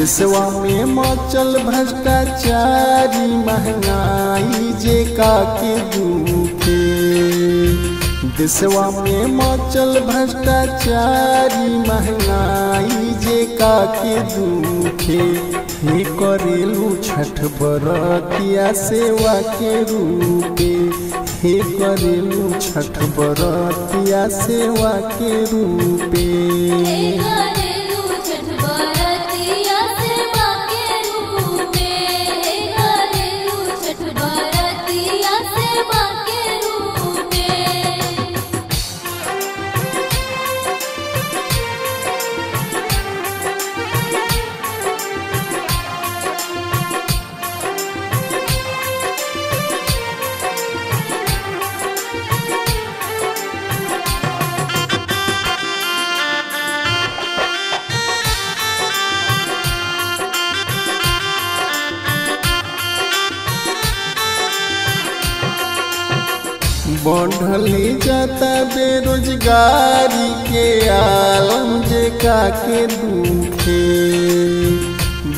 देशवा में मचल भ्रष्टाचारी महंगाई जे का के दुखे। देशवा में मचल भ्रष्टाचारी महंगाई जे का के दुखे। हे करेलू छठ बरतिया सेवा के रूपे। हे करेलू छठ बरतिया सेवा के रूपे। बढ़ले जाता बेरोजगारी के आलम जे का के दुखे।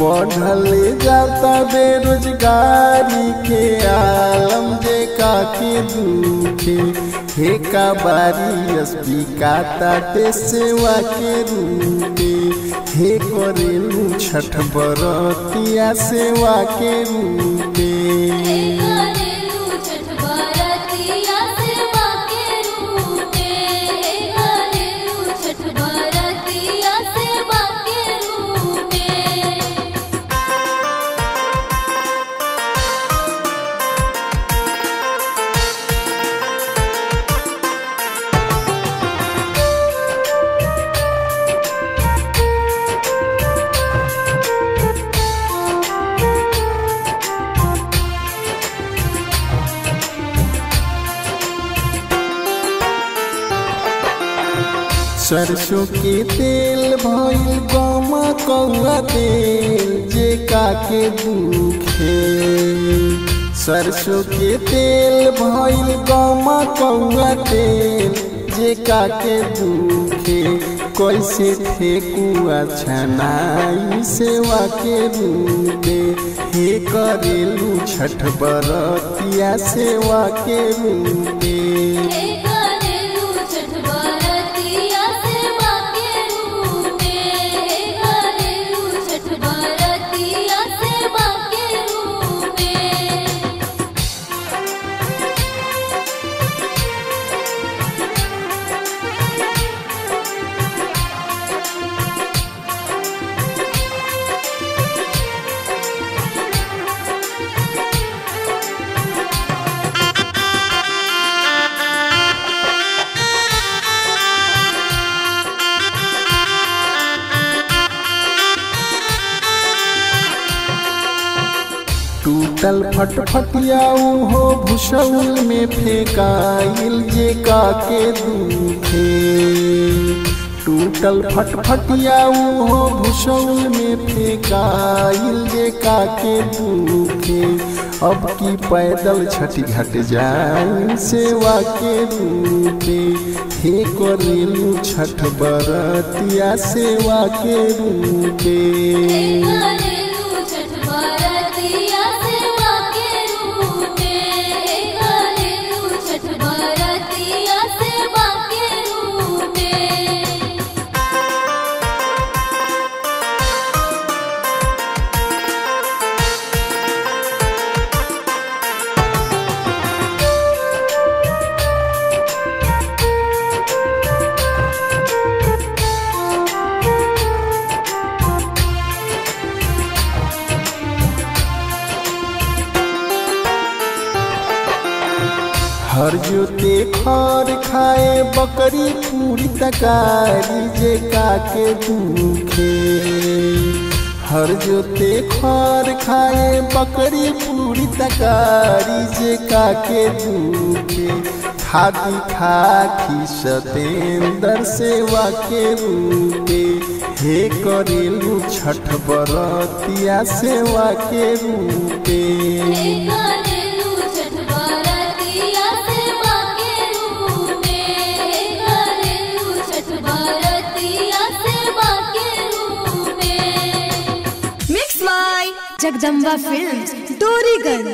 बढ़ले जाता बेरोजगारी के आलम जे का के दुखे। हे का बारी एसपी का ताटे सेवा के रूपे। हे करेलू छठ बरतिया सेवा के रूपे। सरसों के तेल भइल गमा कौआ तेल जे का के दुखे। सरसों के तेल भइल गमा कौआ तेल जे का के दुखे। कैसे ठेकुआ छनाई सेवा के रूपे। हे करेलू छठ बरतिया सेवा के रूपे। टूटल फटफटिया हो भूसौल में फेंकाइल जे का के दुखे। टूटल फटफटिया हो भूसौल में फेंकाइल जे का के दुखे। अब की पैदल छठी घाट जाई सेवा के रूपे। हे करेलू छठ बरतिया सेवा के रूपे। हर जोते खर खाए बकरी पूरी तकारी जे का के दुखे। हर जोते खर खाए बकरी पूरी तकारी जे का के दुखे। खादी खाखी सतेंद्र सेवा के रूपे। हे करेलू छठ बरतिया सेवा के रूपे। जगदम्बा फिल्म्स, डोरीगंज।